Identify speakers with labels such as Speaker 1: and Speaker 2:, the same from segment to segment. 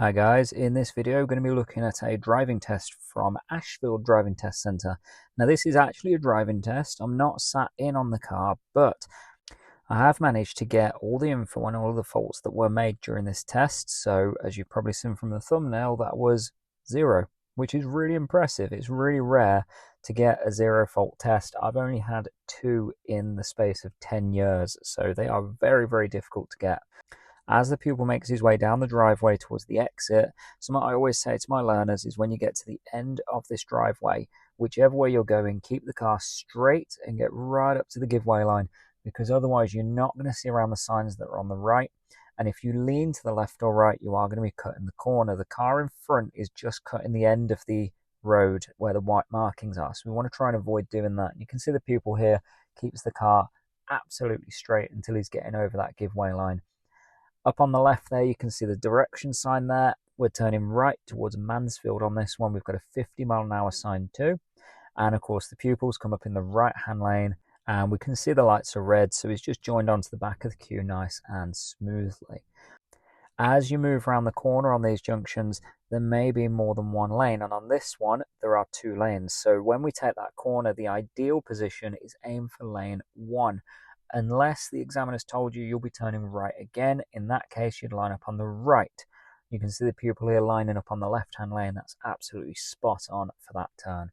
Speaker 1: Hi guys, in this video we're going to be looking at a driving test from Ashfield Driving Test Centre. Now this is actually a driving test. I'm not sat in on the car, but I have managed to get all the info on all of the faults that were made during this test. So as you've probably seen from the thumbnail, that was 0, which is really impressive. It's really rare to get a 0 fault test. I've only had 2 in the space of 10 years, so they are very, very difficult to get. As the pupil makes his way down the driveway towards the exit, something I always say to my learners is when you get to the end of this driveway, whichever way you're going, keep the car straight and get right up to the giveaway line, because otherwise you're not going to see around the signs that are on the right. And if you lean to the left or right, you are going to be cutting the corner. The car in front is just cutting the end of the road where the white markings are. So we want to try and avoid doing that. You can see the pupil here keeps the car absolutely straight until he's getting over that giveaway line. Up on the left there, you can see the direction sign there. We're turning right towards Mansfield on this one. We've got a 50-mile-an-hour sign too. And of course, the pupils come up in the right-hand lane, and we can see the lights are red, so he's just joined onto the back of the queue nice and smoothly. As you move around the corner on these junctions, there may be more than one lane, and on this one, there are 2 lanes. So when we take that corner, the ideal position is aim for lane 1. Unless the examiner's told you you'll be turning right again. In that case, you'd line up on the right. You can see the pupil here lining up on the left-hand lane. That's absolutely spot on for that turn.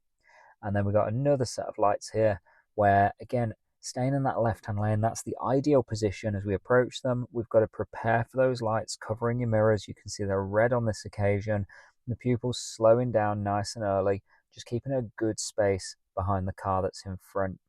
Speaker 1: And then we've got another set of lights here where, again, staying in that left-hand lane, that's the ideal position as we approach them. We've got to prepare for those lights covering your mirrors. You can see they're red on this occasion. The pupil's slowing down nice and early, just keeping a good space behind the car that's in front.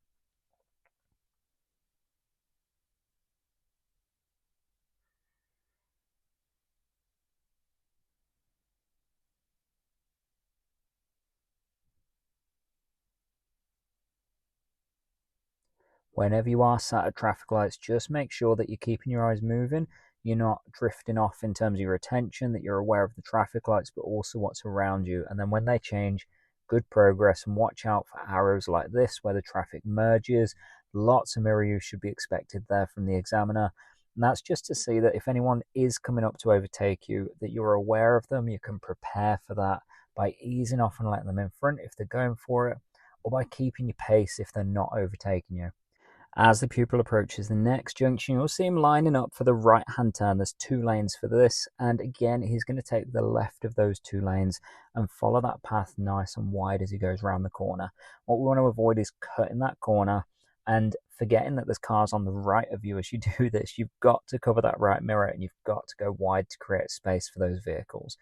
Speaker 1: Whenever you are sat at traffic lights, just make sure that you're keeping your eyes moving. You're not drifting off in terms of your attention, that you're aware of the traffic lights, but also what's around you. And then when they change, good progress, and watch out for arrows like this where the traffic merges. Lots of mirror use should be expected there from the examiner. And that's just to see that if anyone is coming up to overtake you, that you're aware of them. You can prepare for that by easing off and letting them in front if they're going for it, or by keeping your pace if they're not overtaking you. As the pupil approaches the next junction, you'll see him lining up for the right-hand turn. There's 2 lanes for this, and again, he's going to take the left of those 2 lanes and follow that path nice and wide as he goes around the corner. What we want to avoid is cutting that corner and forgetting that there's cars on the right of you as you do this. You've got to cover that right mirror, and you've got to go wide to create space for those vehicles.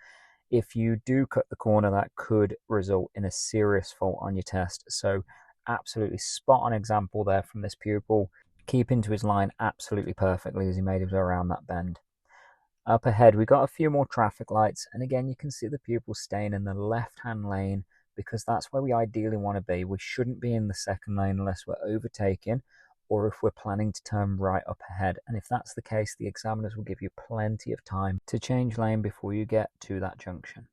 Speaker 1: If you do cut the corner, that could result in a serious fault on your test. So absolutely spot on example there from this pupil, keeping to his line absolutely perfectly as he made his way around that bend. Up ahead, we've got a few more traffic lights, and again, you can see the pupil staying in the left-hand lane because that's where we ideally want to be. We shouldn't be in the second lane unless we're overtaking or if we're planning to turn right up ahead. And if that's the case, the examiners will give you plenty of time to change lane before you get to that junction.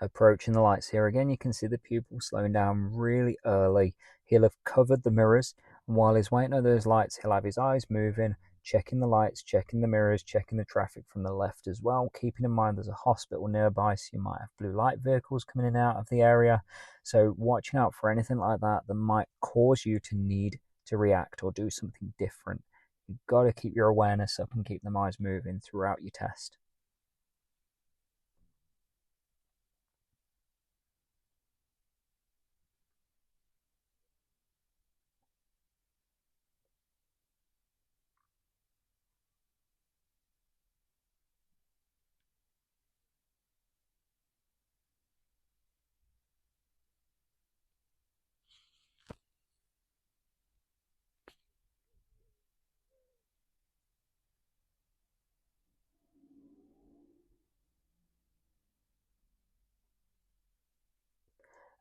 Speaker 1: Approaching the lights here again, you can see the pupil slowing down really early. He'll have covered the mirrors, and while he's waiting on those lights, he'll have his eyes moving, checking the lights, checking the mirrors, checking the traffic from the left as well, keeping in mind there's a hospital nearby, so you might have blue light vehicles coming in and out of the area. So watching out for anything like that might cause you to need to react or do something different. You've got to keep your awareness up and keep them eyes moving throughout your test.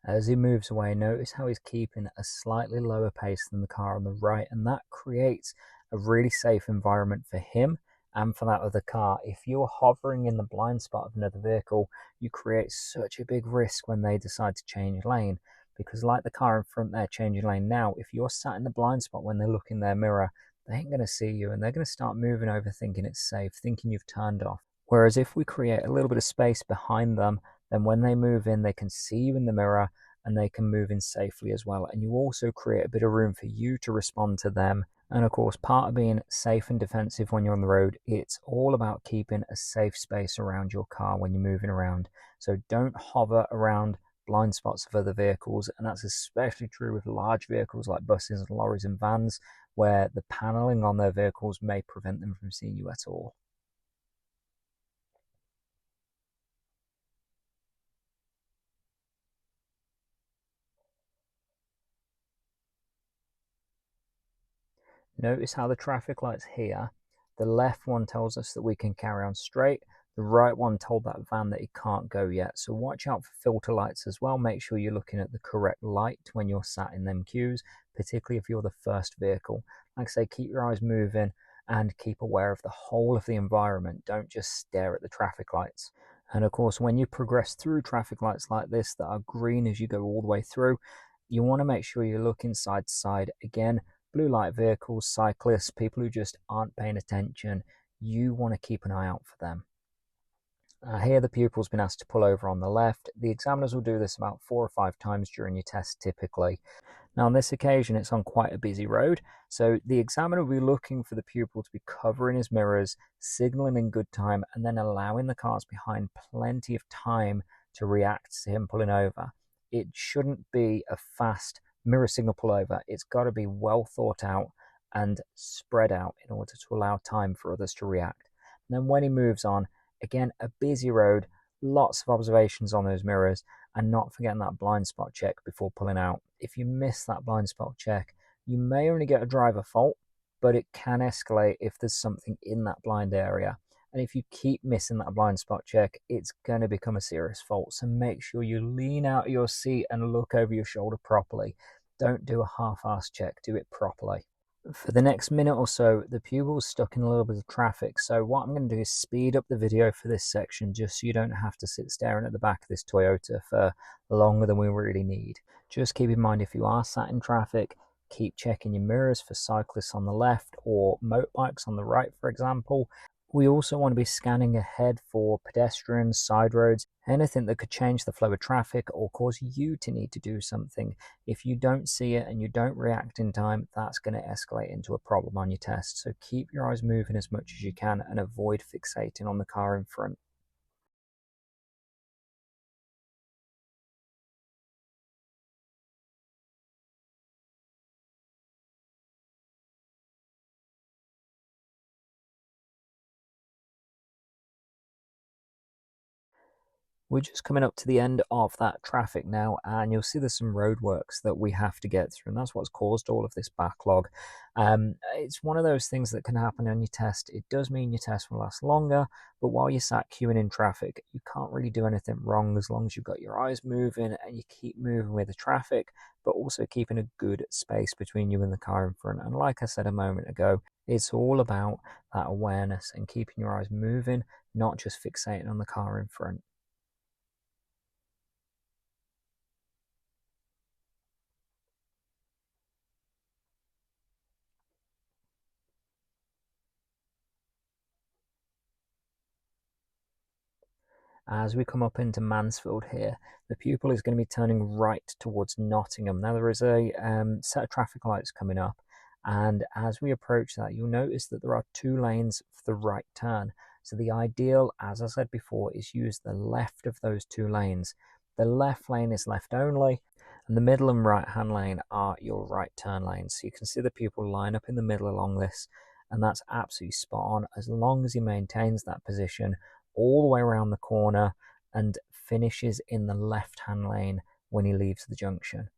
Speaker 1: As he moves away, notice how he's keeping a slightly lower pace than the car on the right, and that creates a really safe environment for him and for that other car. If you're hovering in the blind spot of another vehicle, you create such a big risk when they decide to change lane. because like the car in front there changing lane now, if you're sat in the blind spot when they look in their mirror, they ain't going to see you and they're going to start moving over thinking it's safe, thinking you've turned off. Whereas if we create a little bit of space behind them, then when they move in, they can see you in the mirror and they can move in safely as well. And you also create a bit of room for you to respond to them. And of course, part of being safe and defensive when you're on the road, it's all about keeping a safe space around your car when you're moving around. So don't hover around blind spots of other vehicles, and that's especially true with large vehicles like buses, lorries and vans, where the paneling on their vehicles may prevent them from seeing you at all. Notice how the traffic lights here, the left one tells us that we can carry on straight, the right one told that van that it can't go yet. So watch out for filter lights as well. Make sure you're looking at the correct light when you're sat in them queues, particularly if you're the first vehicle. Like I say, keep your eyes moving and keep aware of the whole of the environment. Don't just stare at the traffic lights. And of course, when you progress through traffic lights like this that are green as you go all the way through, you want to make sure you look side to side. Again, blue light vehicles, cyclists, people who just aren't paying attention, you want to keep an eye out for them. Here the pupil's been asked to pull over on the left. The examiners will do this about 4 or 5 times during your test typically. Now on this occasion it's on quite a busy road, so the examiner will be looking for the pupil to be covering his mirrors, signalling in good time, and then allowing the cars behind plenty of time to react to him pulling over. It shouldn't be a fast mirror signal pullover. It's got to be well thought out and spread out in order to allow time for others to react. And then when he moves on, again, a busy road, lots of observations on those mirrors, and not forgetting that blind spot check before pulling out. If you miss that blind spot check, you may only get a driver fault, but it can escalate if there's something in that blind area. And if you keep missing that blind spot check, it's going to become a serious fault. So make sure you lean out of your seat and look over your shoulder properly. Don't do a half-assed check, do it properly. For the next minute or so, the pupil's stuck in a little bit of traffic, so what I'm going to do is speed up the video for this section just so you don't have to sit staring at the back of this Toyota for longer than we really need. Just keep in mind, if you are sat in traffic, keep checking your mirrors for cyclists on the left or motorbikes on the right, for example. We also want to be scanning ahead for pedestrians, side roads, anything that could change the flow of traffic or cause you to need to do something. If you don't see it and you don't react in time, that's going to escalate into a problem on your test. So keep your eyes moving as much as you can and avoid fixating on the car in front. We're just coming up to the end of that traffic now, and you'll see there's some roadworks that we have to get through, and that's what's caused all of this backlog. It's one of those things that can happen on your test. It does mean your test will last longer, but while you're sat queuing in traffic, you can't really do anything wrong as long as you've got your eyes moving and you keep moving with the traffic, but also keeping a good space between you and the car in front. And like I said a moment ago, it's all about that awareness and keeping your eyes moving, not just fixating on the car in front. As we come up into Mansfield here, the pupil is going to be turning right towards Nottingham. Now there is a set of traffic lights coming up, and as we approach that, you'll notice that there are 2 lanes for the right turn. So the ideal, as I said before, is use the left of those 2 lanes. The left lane is left only, and the middle and right hand lane are your right turn lanes. So you can see the pupil line up in the middle along this, and that's absolutely spot on as long as he maintains that position all the way around the corner and finishes in the left-hand lane when he leaves the junction.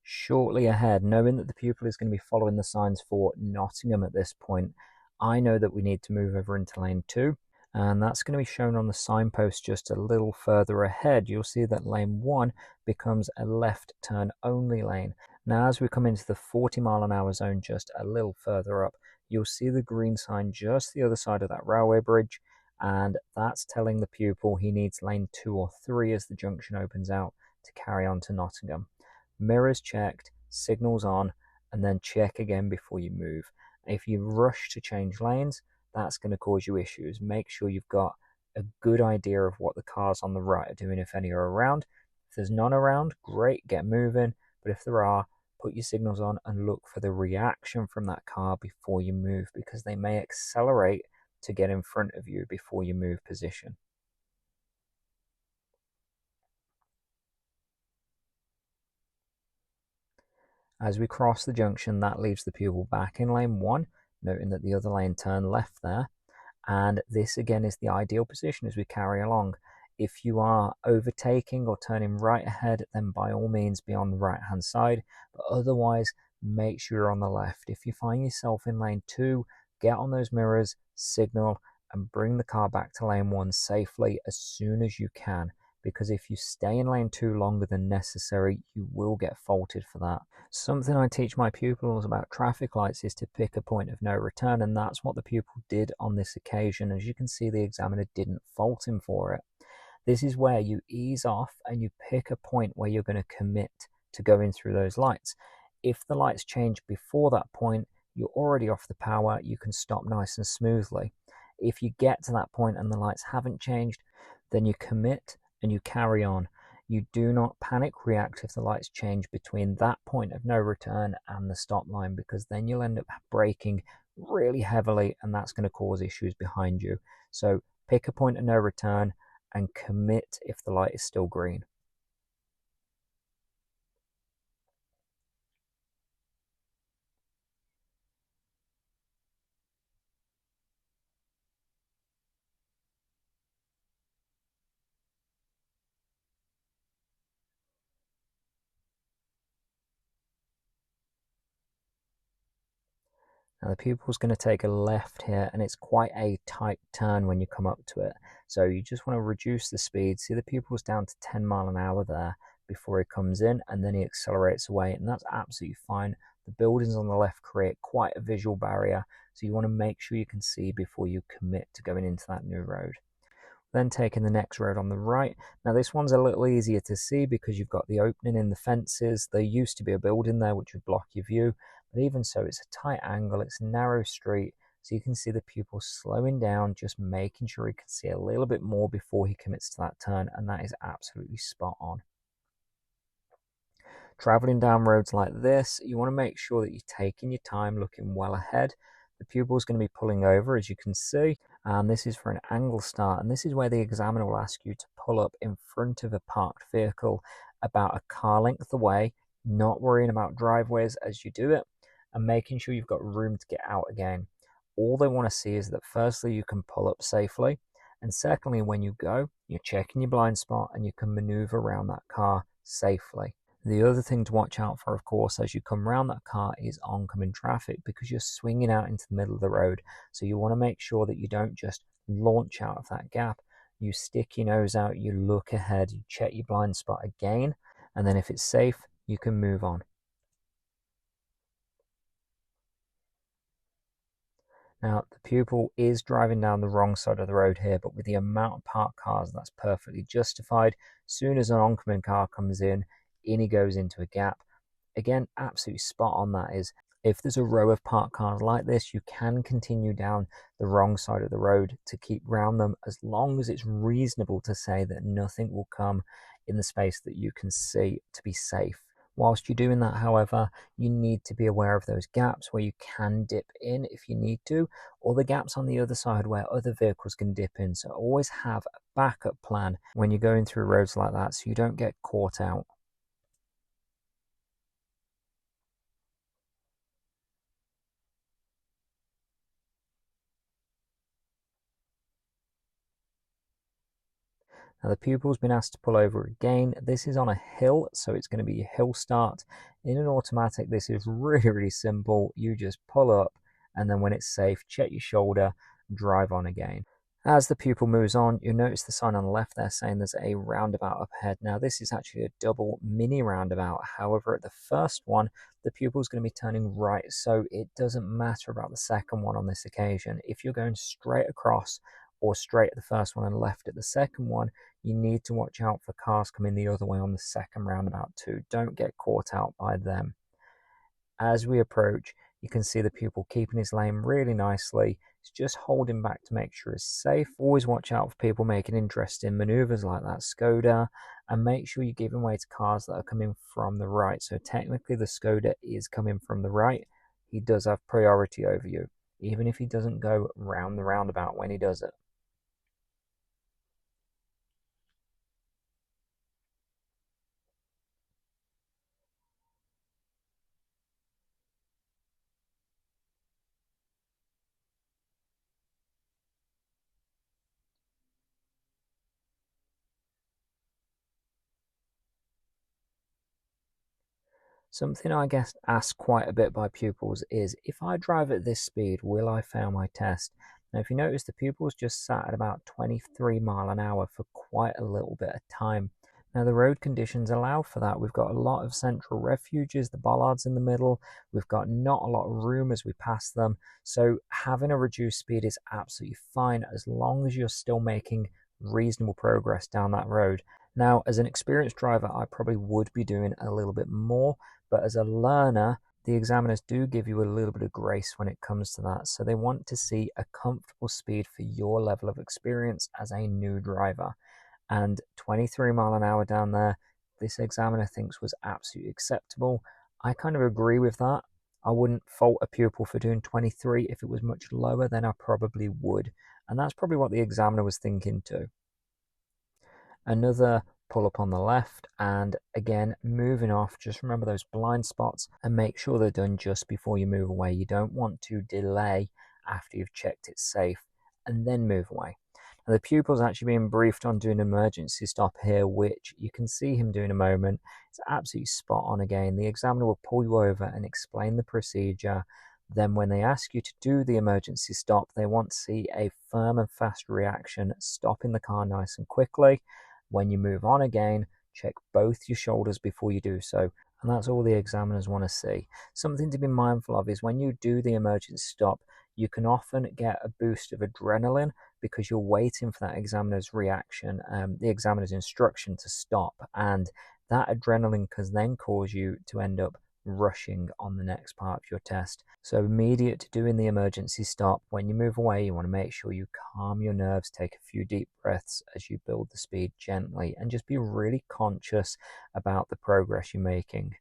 Speaker 1: Shortly ahead, knowing that the pupil is going to be following the signs for Nottingham at this point, I know that we need to move over into lane 2, and that's going to be shown on the signpost just a little further ahead. You'll see that lane 1 becomes a left turn only lane. Now as we come into the 40-mile-an-hour zone just a little further up, you'll see the green sign just the other side of that railway bridge, and that's telling the pupil he needs lane 2 or 3 as the junction opens out to carry on to Nottingham. Mirrors checked, signals on, and then check again before you move. If you rush to change lanes, that's going to cause you issues. Make sure you've got a good idea of what the cars on the right are doing, if any are around. If there's none around, great, get moving. But if there are, put your signals on and look for the reaction from that car before you move, because they may accelerate to get in front of you before you move position. As we cross the junction, that leaves the pupil back in lane 1, noting that the other lane turned left there. And this again is the ideal position as we carry along. If you are overtaking or turning right ahead, then by all means be on the right hand side, but otherwise make sure you're on the left. If you find yourself in lane 2, get on those mirrors, signal, and bring the car back to lane 1 safely as soon as you can, because if you stay in lane 2 longer than necessary, you will get faulted for that. Something I teach my pupils about traffic lights is to pick a point of no return, and that's what the pupil did on this occasion. As you can see, the examiner didn't fault him for it. This is where you ease off and you pick a point where you're going to commit to going through those lights. If the lights change before that point, you're already off the power, you can stop nice and smoothly. If you get to that point and the lights haven't changed, then you commit and you carry on. You do not panic react if the lights change between that point of no return and the stop line, because then you'll end up braking really heavily and that's going to cause issues behind you. So pick a point of no return and commit if the light is still green. Now the pupil's going to take a left here, and it's quite a tight turn when you come up to it. So you just want to reduce the speed. See, the pupil's down to 10 mile an hour there before he comes in, and then he accelerates away, and that's absolutely fine. The buildings on the left create quite a visual barrier, so you want to make sure you can see before you commit to going into that new road. Then taking the next road on the right. Now this one's a little easier to see because you've got the opening in the fences. There used to be a building there which would block your view, but even so, it's a tight angle, it's a narrow street, so you can see the pupil slowing down, just making sure he can see a little bit more before he commits to that turn, and that is absolutely spot on. Traveling down roads like this, you want to make sure that you're taking your time, looking well ahead. The pupil is going to be pulling over, as you can see, and this is for an angle start, and this is where the examiner will ask you to pull up in front of a parked vehicle about a car length away, not worrying about driveways as you do it, and making sure you've got room to get out again. All they want to see is that firstly you can pull up safely, and secondly when you go, you're checking your blind spot and you can maneuver around that car safely. The other thing to watch out for, of course, as you come around that car is oncoming traffic, because you're swinging out into the middle of the road. So you want to make sure that you don't just launch out of that gap. You stick your nose out, you look ahead, you check your blind spot again, and then if it's safe, you can move on. Now, the pupil is driving down the wrong side of the road here, but with the amount of parked cars, that's perfectly justified. As soon as an oncoming car comes in he goes into a gap. Again, absolutely spot on that is. If there's a row of parked cars like this, you can continue down the wrong side of the road to keep round them, as long as it's reasonable to say that nothing will come in the space that you can see to be safe. Whilst you're doing that, however, you need to be aware of those gaps where you can dip in if you need to, or the gaps on the other side where other vehicles can dip in. So always have a backup plan when you're going through roads like that so you don't get caught out. Now the pupil's been asked to pull over again. This is on a hill, so it's going to be a hill start. In an automatic, this is really, really simple. You just pull up and then when it's safe, check your shoulder, drive on again. As the pupil moves on, you'll notice the sign on the left there saying there's a roundabout up ahead. Now, this is actually a double mini roundabout. However, at the first one, the pupil is going to be turning right, so it doesn't matter about the second one on this occasion. If you're going straight across or straight at the first one and left at the second one, you need to watch out for cars coming the other way on the second roundabout too. Don't get caught out by them. As we approach, you can see the pupil keeping his lane really nicely. He's just holding back to make sure he's safe. Always watch out for people making interesting maneuvers like that Skoda, and make sure you're giving way to cars that are coming from the right. So technically the Skoda is coming from the right. He does have priority over you, even if he doesn't go round the roundabout when he does it. Something I get asked quite a bit by pupils is, if I drive at this speed, will I fail my test? Now, if you notice, the pupils just sat at about 23 mile an hour for quite a little bit of time. Now, the road conditions allow for that. We've got a lot of central refuges, the bollards in the middle. We've got not a lot of room as we pass them. So having a reduced speed is absolutely fine as long as you're still making reasonable progress down that road. Now, as an experienced driver, I probably would be doing a little bit more, but as a learner, the examiners do give you a little bit of grace when it comes to that. So they want to see a comfortable speed for your level of experience as a new driver. And 23 mile an hour down there, this examiner thinks was absolutely acceptable. I kind of agree with that. I wouldn't fault a pupil for doing 23. If it was much lower, then I probably would. And that's probably what the examiner was thinking too. Another pull up on the left, and again moving off, just remember those blind spots and make sure they're done just before you move away. You don't want to delay after you've checked it's safe and then move away. Now, the pupil's actually being briefed on doing an emergency stop here, which you can see him do in a moment. It's absolutely spot on again. The examiner will pull you over and explain the procedure. Then when they ask you to do the emergency stop, they want to see a firm and fast reaction, stopping the car nice and quickly. When you move on again, check both your shoulders before you do so. And that's all the examiners want to see. Something to be mindful of is when you do the emergency stop, you can often get a boost of adrenaline because you're waiting for that examiner's reaction, the examiner's instruction to stop. And that adrenaline can then cause you to end up rushing on the next part of your test. So immediate to doing the emergency stop, when you move away, you want to make sure you calm your nerves, take a few deep breaths as you build the speed gently, and just be really conscious about the progress you're making.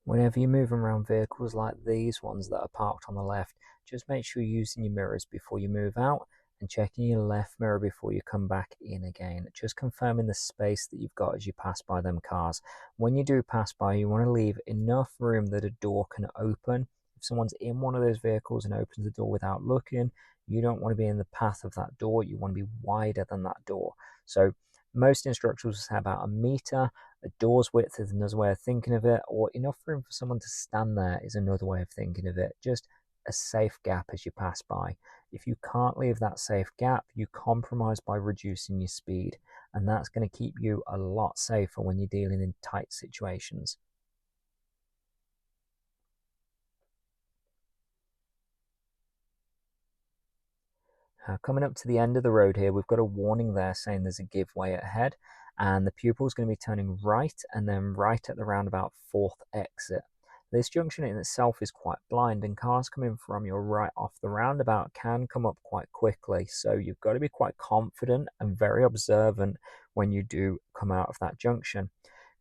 Speaker 1: Whenever you're moving around vehicles like these ones that are parked on the left, just make sure you're using your mirrors before you move out and checking your left mirror before you come back in again. Just confirming the space that you've got as you pass by them cars. When you do pass by, you want to leave enough room that a door can open. If someone's in one of those vehicles and opens the door without looking, you don't want to be in the path of that door. You want to be wider than that door. So most instructors will say about a meter. A door's width is another way of thinking of it, or enough room for someone to stand there is another way of thinking of it. Just a safe gap as you pass by. If you can't leave that safe gap, you compromise by reducing your speed, and that's going to keep you a lot safer when you're dealing in tight situations. Coming up to the end of the road here, we've got a warning there saying there's a give way ahead, and the pupil's going to be turning right and then right at the roundabout fourth exit. This junction in itself is quite blind, and cars coming from your right off the roundabout can come up quite quickly, so you've got to be quite confident and very observant when you do come out of that junction.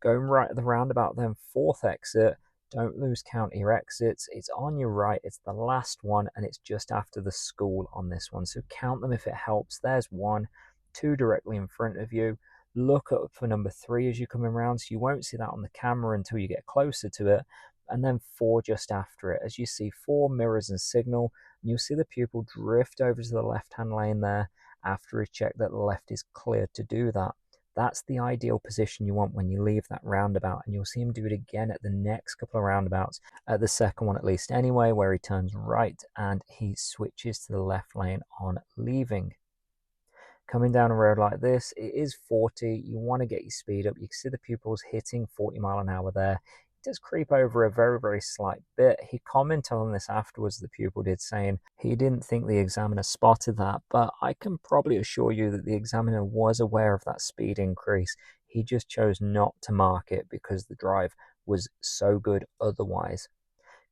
Speaker 1: Going right at the roundabout, then fourth exit. Don't lose count of your exits. It's on your right, it's the last one, and it's just after the school on this one. So count them if it helps. There's one, two directly in front of you. Look up for number three as you come around, so you won't see that on the camera until you get closer to it. And then four just after it. As you see, four mirrors and signal, and you'll see the pupil drift over to the left-hand lane there after he checked that the left is cleared to do that. That's the ideal position you want when you leave that roundabout, and you'll see him do it again at the next couple of roundabouts, at the second one at least anyway, where he turns right and he switches to the left lane on leaving. Coming down a road like this, it is 40, you want to get your speed up. You can see the pupils hitting 40 mile an hour there. It does creep over a very, very slight bit. He commented on this afterwards, the pupil did, saying he didn't think the examiner spotted that, but I can probably assure you that the examiner was aware of that speed increase. He just chose not to mark it because the drive was so good otherwise.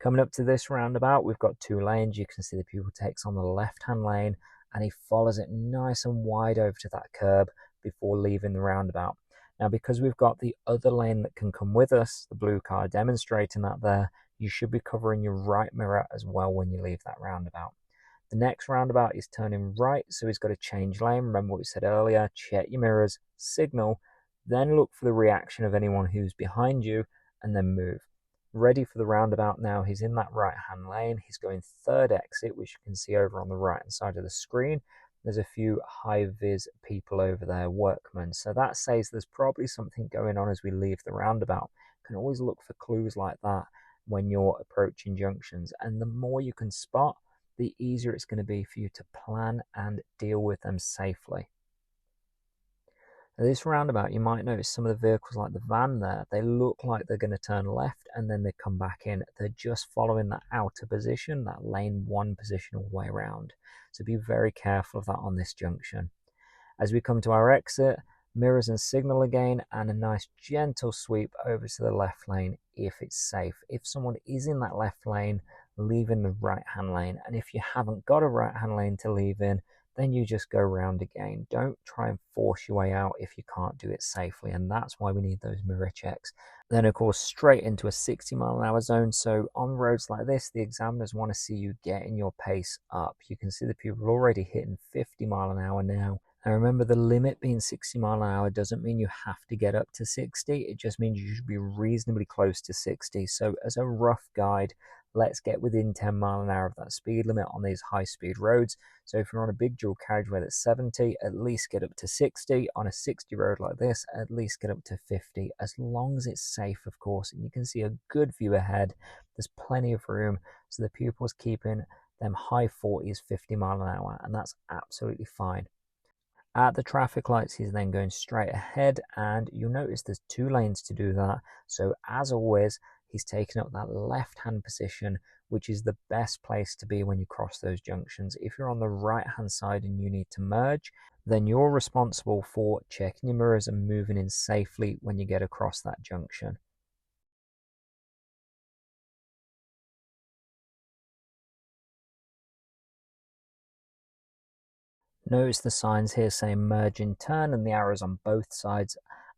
Speaker 1: Coming up to this roundabout, we've got two lanes. You can see the pupil takes on the left-hand lane and he follows it nice and wide over to that curb before leaving the roundabout. Now, because we've got the other lane that can come with us, the blue car demonstrating that there, you should be covering your right mirror as well when you leave that roundabout. The next roundabout is turning right, so he's got to change lane. Remember what we said earlier, check your mirrors, signal, then look for the reaction of anyone who's behind you, and then move. Ready for the roundabout now. He's in that right-hand lane. He's going third exit, which you can see over on the right-hand side of the screen. There's a few high-vis people over there, workmen. So that says there's probably something going on as we leave the roundabout. You can always look for clues like that when you're approaching junctions. And the more you can spot, the easier it's going to be for you to plan and deal with them safely. Now, this roundabout, you might notice some of the vehicles like the van there, they look like they're going to turn left and then they come back in. They're just following that outer position, that lane one position all the way around. So be very careful of that on this junction. As we come to our exit, mirrors and signal again, and a nice gentle sweep over to the left lane if it's safe. If someone is in that left lane, leave in the right hand lane. And if you haven't got a right hand lane to leave in, then you just go round again. Don't try and force your way out if you can't do it safely, and that's why we need those mirror checks. Then of course straight into a 60 mile an hour zone. So on roads like this, the examiners want to see you getting your pace up. You can see the people already hitting 50 mile an hour now. Now remember, the limit being 60 mile an hour doesn't mean you have to get up to 60. It just means you should be reasonably close to 60. So as a rough guide, let's get within 10 mile an hour of that speed limit on these high speed roads. So if you're on a big dual carriageway that's 70, at least get up to 60. On a 60 road like this, at least get up to 50, as long as it's safe, of course, and you can see a good view ahead. There's plenty of room, so the pupil's keeping them high 40s, 50 mile an hour, and that's absolutely fine. At the traffic lights, he's then going straight ahead, and you'll notice there's two lanes to do that. So as always, he's taking up that left-hand position, which is the best place to be when you cross those junctions. If you're on the right-hand side and you need to merge, then you're responsible for checking your mirrors and moving in safely when you get across that junction. Notice the signs here saying merge in turn and the arrows on both sides,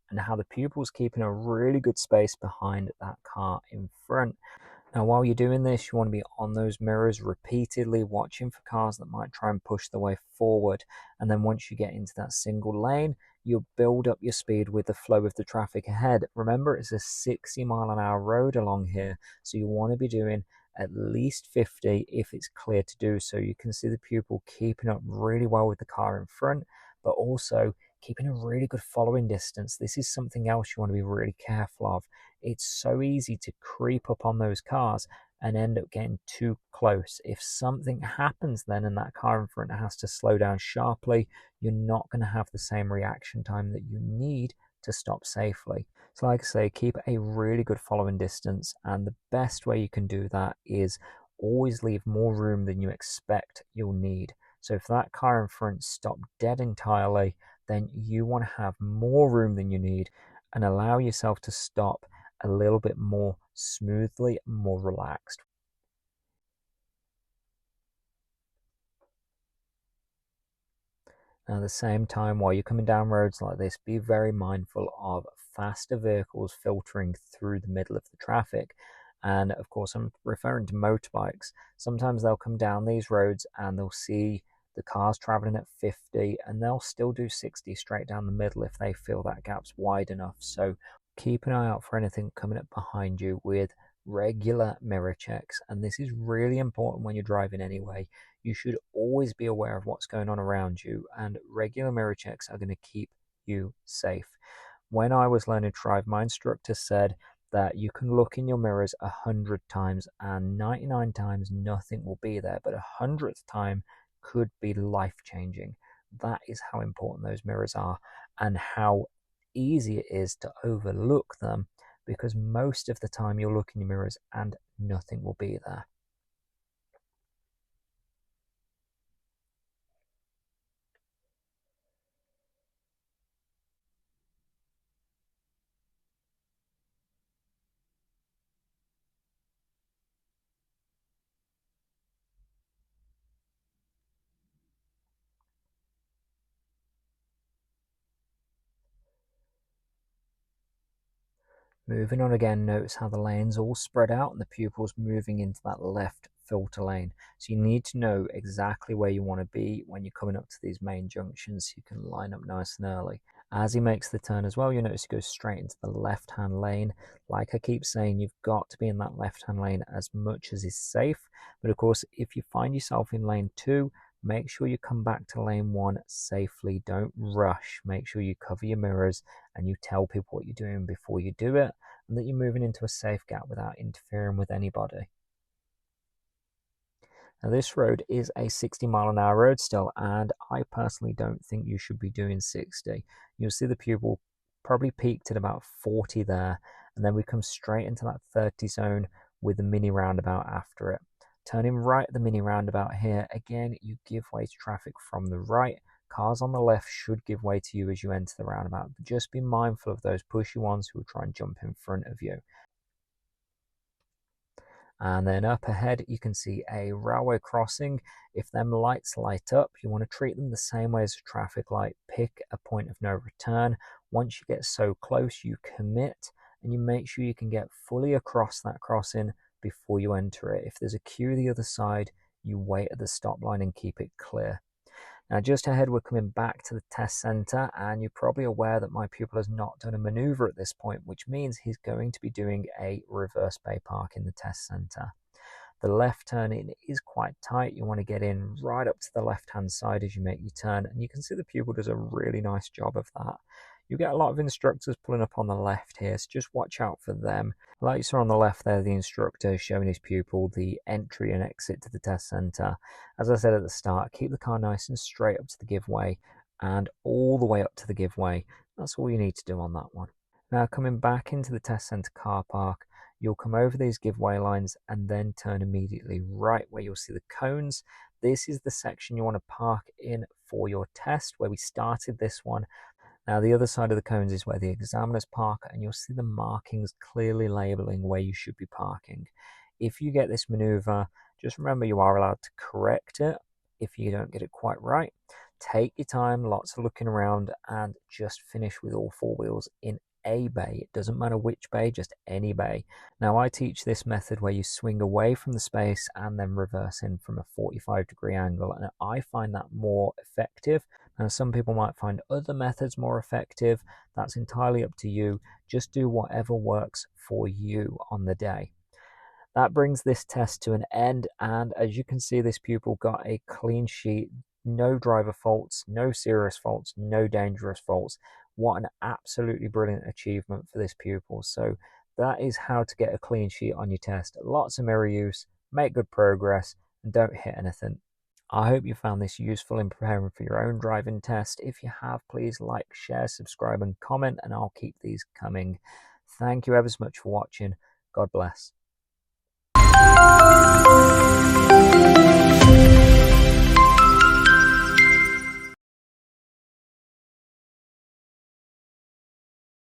Speaker 1: and how the pupil's keeping a really good space behind that car in front. Now, while you're doing this, you want to be on those mirrors repeatedly, watching for cars that might try and push their way forward. And then once you get into that single lane, you'll build up your speed with the flow of the traffic ahead. Remember, it's a 60 mile an hour road along here, so you want to be doing at least 50 if it's clear to do so. You can see the pupil keeping up really well with the car in front, but also keeping a really good following distance. This is something else you want to be really careful of. It's so easy to creep up on those cars and end up getting too close. If something happens then and that car in front has to slow down sharply, you're not going to have the same reaction time that you need to stop safely. So like I say, keep a really good following distance, and the best way you can do that is always leave more room than you expect you'll need. So if that car in front stopped dead entirely, then you want to have more room than you need and allow yourself to stop a little bit more smoothly, more relaxed. Now, at the same time, while you're coming down roads like this, be very mindful of faster vehicles filtering through the middle of the traffic. And of course, I'm referring to motorbikes. Sometimes they'll come down these roads and they'll see the cars traveling at 50 and they'll still do 60 straight down the middle if they feel that gap's wide enough. So keep an eye out for anything coming up behind you with regular mirror checks. And this is really important when you're driving anyway. You should always be aware of what's going on around you, and regular mirror checks are going to keep you safe. When I was learning to drive, my instructor said that you can look in your mirrors 100 times and 99 times nothing will be there, but 100th time could be life changing. That is how important those mirrors are and how easy it is to overlook them, because most of the time you'll look in your mirrors and nothing will be there. Moving on again, notice how the lanes all spread out and the pupil's moving into that left filter lane. So you need to know exactly where you want to be when you're coming up to these main junctions so you can line up nice and early. As he makes the turn as well, you'll notice he goes straight into the left-hand lane. Like I keep saying, you've got to be in that left-hand lane as much as is safe. But of course, if you find yourself in lane 2, make sure you come back to lane 1 safely. Don't rush. Make sure you cover your mirrors and you tell people what you're doing before you do it, and that you're moving into a safe gap without interfering with anybody. Now, this road is a 60-mile-an-hour road still, and I personally don't think you should be doing 60. You'll see the pupil probably peaked at about 40 there, and then we come straight into that 30 zone with the mini roundabout after it. Turning right at the mini roundabout here, again, you give way to traffic from the right. Cars on the left should give way to you as you enter the roundabout, but just be mindful of those pushy ones who will try and jump in front of you. And then up ahead, you can see a railway crossing. If them lights light up, you want to treat them the same way as a traffic light. Pick a point of no return. Once you get so close, you commit and you make sure you can get fully across that crossing before you enter it. If there's a queue the other side, you wait at the stop line and keep it clear. Now, just ahead, we're coming back to the test centre, and you're probably aware that my pupil has not done a manoeuvre at this point, which means he's going to be doing a reverse bay park in the test centre. The left turn in is quite tight. You want to get in right up to the left-hand side as you make your turn, and you can see the pupil does a really nice job of that. You get a lot of instructors pulling up on the left here, so just watch out for them. Like you saw on the left there, the instructor showing his pupil the entry and exit to the test centre. As I said at the start, keep the car nice and straight up to the giveaway and all the way up to the giveaway. That's all you need to do on that one. Now, coming back into the test centre car park, you'll come over these giveaway lines and then turn immediately right where you'll see the cones. This is the section you want to park in for your test, where we started this one. Now, the other side of the cones is where the examiners park, and you'll see the markings clearly labeling where you should be parking. If you get this maneuver, just remember you are allowed to correct it if you don't get it quite right. Take your time, lots of looking around, and just finish with all four wheels in a bay. It doesn't matter which bay, just any bay. Now, I teach this method where you swing away from the space and then reverse in from a 45-degree angle, and I find that more effective. Now, some people might find other methods more effective. That's entirely up to you. Just do whatever works for you on the day. That brings this test to an end, and as you can see, this pupil got a clean sheet. No driver faults, no serious faults, no dangerous faults. What an absolutely brilliant achievement for this pupil. So that is how to get a clean sheet on your test. Lots of mirror use, make good progress, and don't hit anything. I hope you found this useful in preparing for your own driving test. If you have, please like, share, subscribe, and comment, and I'll keep these coming. Thank you ever so much for watching. God bless.